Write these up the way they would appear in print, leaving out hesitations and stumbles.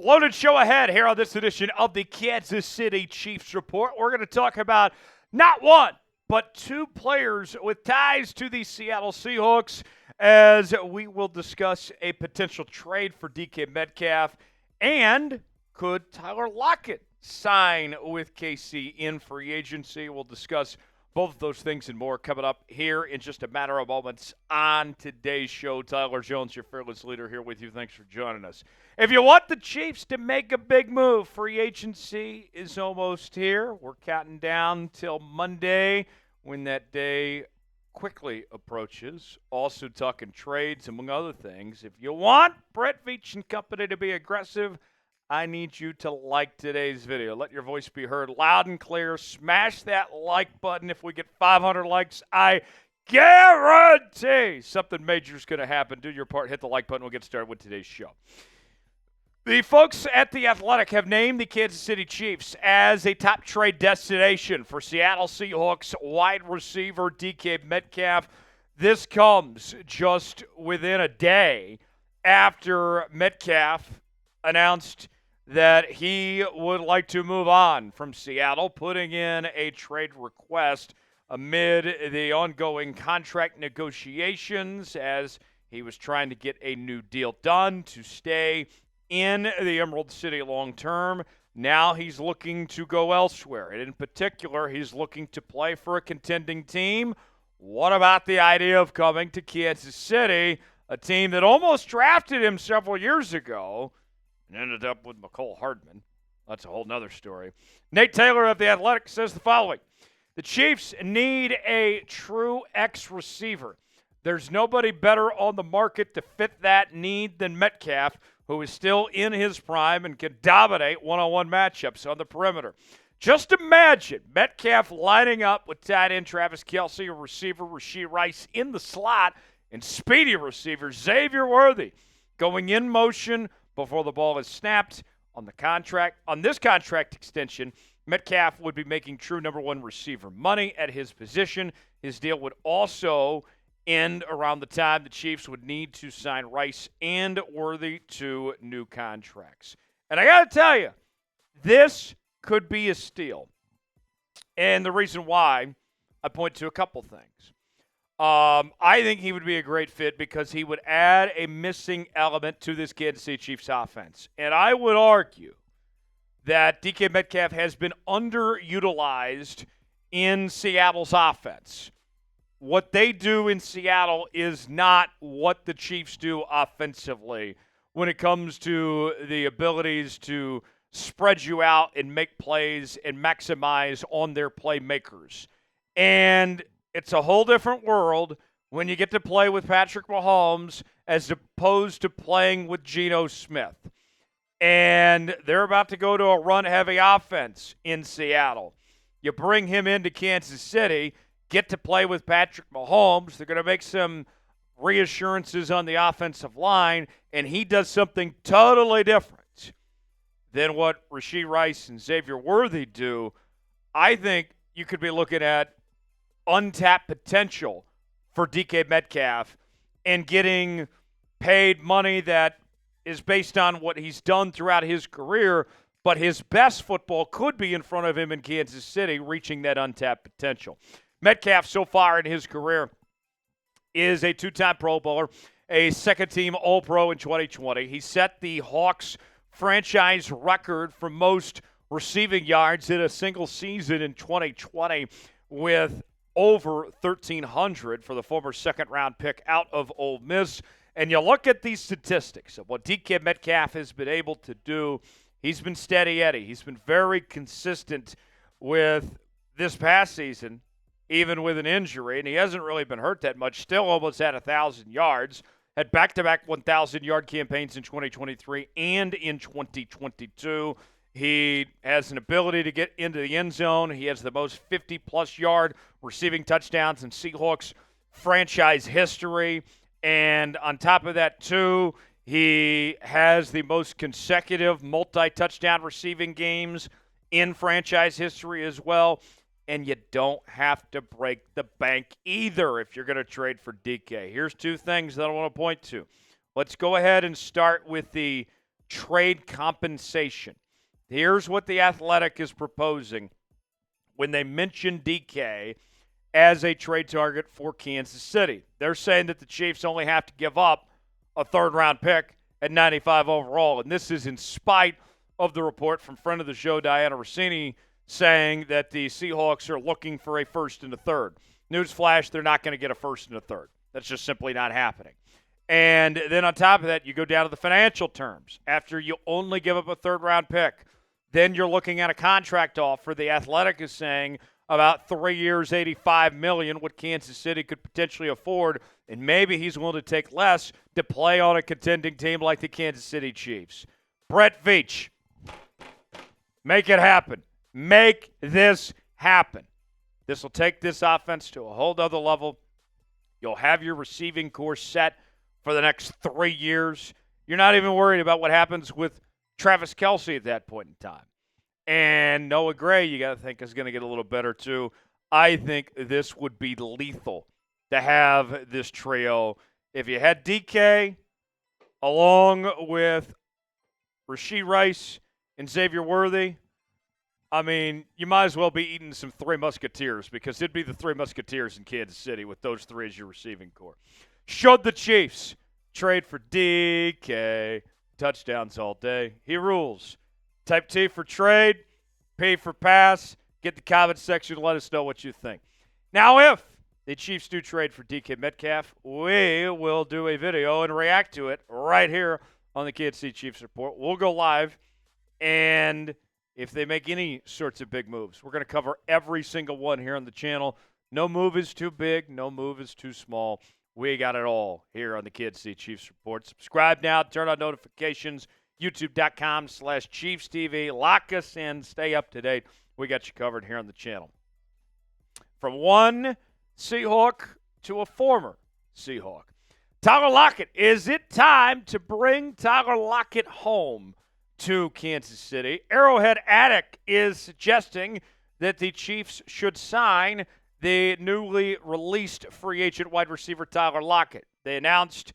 Loaded show ahead here on this edition of the Kansas City Chiefs Report. We're going to talk about not one, but two players with ties to the Seattle Seahawks, as we will discuss a potential trade for DK Metcalf, and could Tyler Lockett sign with KC in free agency? We'll discuss both of those things and more coming up here in just a matter of moments on today's show. Tyler Jones, your fearless leader, here with you. Thanks for joining us. If you want the Chiefs to make a big move, free agency is almost here. We're counting down till Monday when that day quickly approaches. Also talking trades, among other things. If you want Brett Veach and company to be aggressive, I need you to like today's video. Let your voice be heard loud and clear. Smash that like button. If we get 500 likes, I guarantee something major is going to happen. Do your part. Hit the like button. We'll get started with today's show. The folks at The Athletic have named the Kansas City Chiefs as a top trade destination for Seattle Seahawks wide receiver DK Metcalf. This comes just within a day after Metcalf announced that he would like to move on from Seattle, putting in a trade request amid the ongoing contract negotiations as he was trying to get a new deal done to stay in the Emerald City long term. Now he's looking to go elsewhere, and in particular, he's looking to play for a contending team. What about the idea of coming to Kansas City, a team that almost drafted him several years ago and ended up with McCole Hardman? That's a whole nother story. Nate Taylor of The Athletic says the following: the Chiefs need a true X receiver. There's nobody better on the market to fit that need than Metcalf, who is still in his prime and can dominate one-on-one matchups on the perimeter. Just imagine Metcalf lining up with tight end Travis Kelce, a receiver Rashee Rice in the slot, and speedy receiver Xavier Worthy going in motion before the ball is snapped. On this contract extension, Metcalf would be making true number one receiver money at his position. His deal would also end around the time the Chiefs would need to sign Rice and Worthy to new contracts. And I got to tell you, this could be a steal. And the reason why, I point to a couple things. I think he would be a great fit because he would add a missing element to this Kansas City Chiefs offense. And I would argue that DK Metcalf has been underutilized in Seattle's offense. What they do in Seattle is not what the Chiefs do offensively when it comes to the abilities to spread you out and make plays and maximize on their playmakers. And it's a whole different world when you get to play with Patrick Mahomes as opposed to playing with Geno Smith. And they're about to go to a run-heavy offense in Seattle. You bring him into Kansas City, get to play with Patrick Mahomes. They're going to make some reassurances on the offensive line, and he does something totally different than what Rashee Rice and Xavier Worthy do. I think you could be looking at untapped potential for DK Metcalf and getting paid money that is based on what he's done throughout his career, but his best football could be in front of him in Kansas City, reaching that untapped potential. Metcalf, so far in his career, is a two-time Pro Bowler, a second-team All-Pro in 2020. He set the Hawks franchise record for most receiving yards in a single season in 2020 with over 1,300 for the former second-round pick out of Ole Miss. And you look at these statistics of what DK Metcalf has been able to do. He's been steady Eddie. He's been very consistent with this past season, even with an injury, and he hasn't really been hurt that much. Still almost had 1,000 yards. Had back-to-back 1,000-yard campaigns in 2023 and in 2022. He has an ability to get into the end zone. He has the most 50-plus yard receiving touchdowns in Seahawks franchise history. And on top of that, too, he has the most consecutive multi-touchdown receiving games in franchise history as well. And you don't have to break the bank either if you're going to trade for DK. Here's two things that I want to point to. Let's go ahead and start with the trade compensation. Here's what The Athletic is proposing when they mention DK as a trade target for Kansas City. They're saying that the Chiefs only have to give up a third-round pick at 95 overall, and this is in spite of the report from friend of the show, Diana Rossini, saying that the Seahawks are looking for a first and a third. Newsflash, they're not going to get a first and a third. That's just simply not happening. And then on top of that, you go down to the financial terms. After you only give up a third-round pick, then you're looking at a contract offer. The Athletic is saying about 3 years, $85 million, what Kansas City could potentially afford, and maybe he's willing to take less to play on a contending team like the Kansas City Chiefs. Brett Veach, make it happen. Make this happen. This will take this offense to a whole other level. You'll have your receiving core set for the next 3 years. You're not even worried about what happens with Travis Kelce at that point in time. And Noah Gray, you got to think, is going to get a little better too. I think this would be lethal to have this trio. If you had DK along with Rashee Rice and Xavier Worthy, I mean, you might as well be eating some Three Musketeers, because it'd be the Three Musketeers in Kansas City with those three as your receiving core. Should the Chiefs trade for DK? Touchdowns all day. He rules. Type T for trade, P for pass. Get the comment section. Let us know what you think. Now, if the Chiefs do trade for DK Metcalf, we will do a video and react to it right here on the Kansas City Chiefs Report. We'll go live, and if they make any sorts of big moves, we're going to cover every single one here on the channel. No move is too big. No move is too small. We got it all here on the Kansas City Chiefs Report. Subscribe now. Turn on notifications. YouTube.com/Chiefs TV. Lock us in. Stay up to date. We got you covered here on the channel. From one Seahawk to a former Seahawk. Tyler Lockett. Is it time to bring Tyler Lockett home to Kansas City? Arrowhead Addict is suggesting that the Chiefs should sign the newly released free agent wide receiver Tyler Lockett. They announced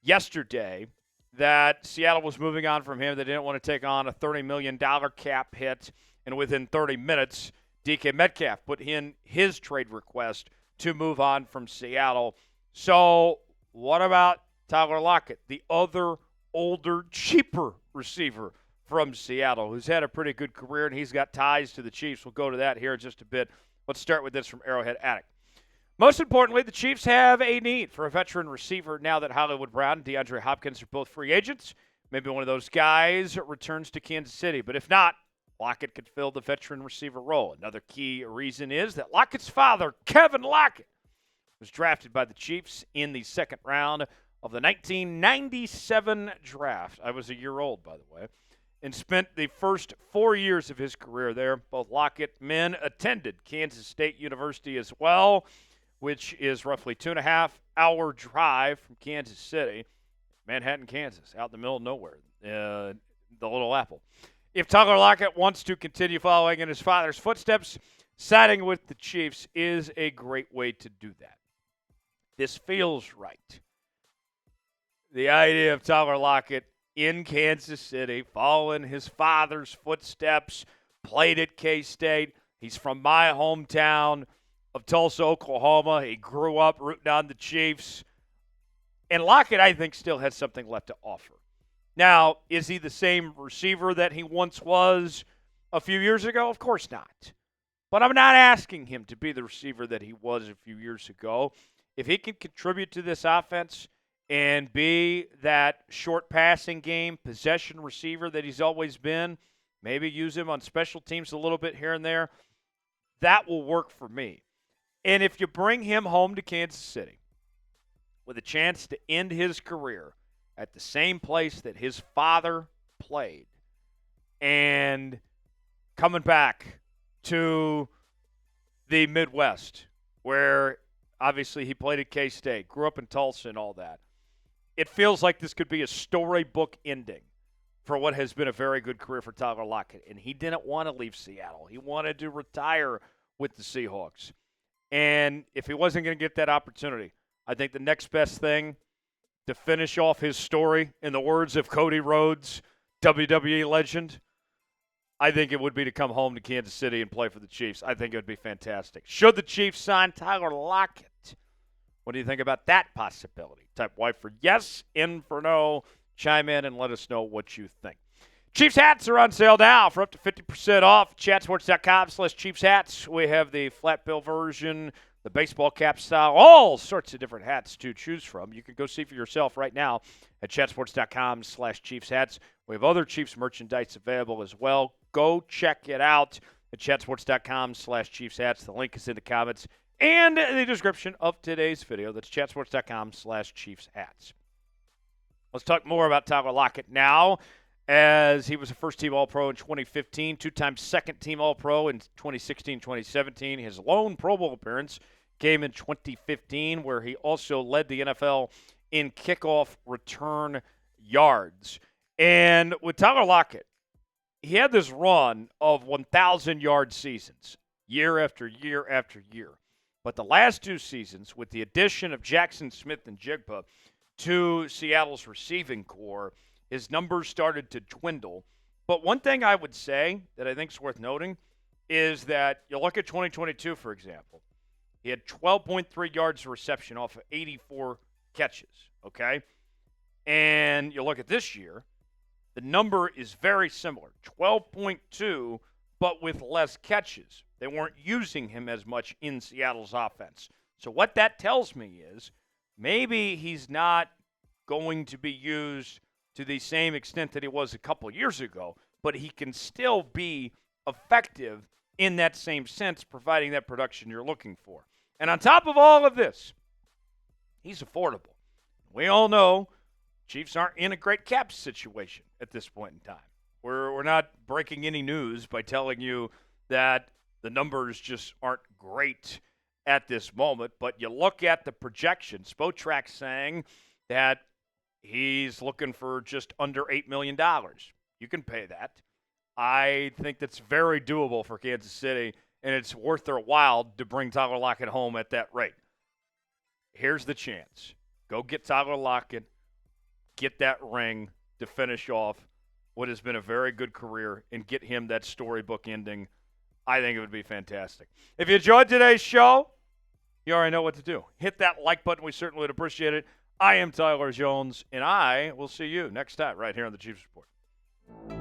yesterday that Seattle was moving on from him. They didn't want to take on a $30 million cap hit, and within 30 minutes, DK Metcalf put in his trade request to move on from Seattle. So what about Tyler Lockett, the other older, cheaper receiver from Seattle, who's had a pretty good career, and he's got ties to the Chiefs? We'll go to that here in just a bit. Let's start with this from Arrowhead Addict. Most importantly, the Chiefs have a need for a veteran receiver now that Hollywood Brown and DeAndre Hopkins are both free agents. Maybe one of those guys returns to Kansas City. But if not, Lockett could fill the veteran receiver role. Another key reason is that Lockett's father, Kevin Lockett, was drafted by the Chiefs in the second round of the 1997 draft. I was a year old, by the way, and spent the first 4 years of his career there. Both Lockett men attended Kansas State University as well, which is roughly 2.5-hour drive from Kansas City, Manhattan, Kansas, out in the middle of nowhere, the Little Apple. If Tyler Lockett wants to continue following in his father's footsteps, signing with the Chiefs is a great way to do that. This feels right. The idea of Tyler Lockett in Kansas City, following his father's footsteps, played at K-State. He's from my hometown of Tulsa, Oklahoma. He grew up rooting on the Chiefs. And Lockett, I think, still has something left to offer. Now, is he the same receiver that he once was a few years ago? Of course not. But I'm not asking him to be the receiver that he was a few years ago. If he can contribute to this offense and be that short passing game, possession receiver that he's always been, maybe use him on special teams a little bit here and there, that will work for me. And if you bring him home to Kansas City with a chance to end his career at the same place that his father played, and coming back to the Midwest, where obviously he played at K-State, grew up in Tulsa and all that, it feels like this could be a storybook ending for what has been a very good career for Tyler Lockett. And he didn't want to leave Seattle. He wanted to retire with the Seahawks. And if he wasn't going to get that opportunity, I think the next best thing to finish off his story, in the words of Cody Rhodes, WWE legend, I think it would be to come home to Kansas City and play for the Chiefs. I think it would be fantastic. Should the Chiefs sign Tyler Lockett? What do you think about that possibility? Type Y for yes, in for no. Chime in and let us know what you think. Chiefs hats are on sale now for up to 50% off. Chatsports.com/Chiefs hats. We have the flat bill version, the baseball cap style, all sorts of different hats to choose from. You can go see for yourself right now at chatsports.com/Chiefs hats. We have other Chiefs merchandise available as well. Go check it out at chatsports.com/Chiefs hats. The link is in the comments and the description of today's video. That's chatsports.com/Chiefs hats. Let's talk more about Tyler Lockett now, as he was a first-team All-Pro in 2015, two-time second-team All-Pro in 2016-2017. His lone Pro Bowl appearance came in 2015, where he also led the NFL in kickoff return yards. And with Tyler Lockett, he had this run of 1,000-yard seasons, year after year after year. But the last two seasons, with the addition of Jackson Smith and Jigba to Seattle's receiving core, his numbers started to dwindle. But one thing I would say that I think is worth noting is that you look at 2022, for example. He had 12.3 yards of reception off of 84 catches, okay? And you look at this year, the number is very similar, 12.2, but with less catches. They weren't using him as much in Seattle's offense. So what that tells me is maybe he's not going to be used to the same extent that he was a couple years ago, but he can still be effective in that same sense, providing that production you're looking for. And on top of all of this, he's affordable. We all know Chiefs aren't in a great cap situation at this point in time. We're not breaking any news by telling you that the numbers just aren't great at this moment, but you look at the projections. Spotrac saying that he's looking for just under $8 million. You can pay that. I think that's very doable for Kansas City, and it's worth their while to bring Tyler Lockett home at that rate. Here's the chance. Go get Tyler Lockett, get that ring to finish off what has been a very good career, and get him that storybook ending. I think it would be fantastic. If you enjoyed today's show, you already know what to do. Hit that like button. We certainly would appreciate it. I am Tyler Jones, and I will see you next time right here on the Chiefs Report.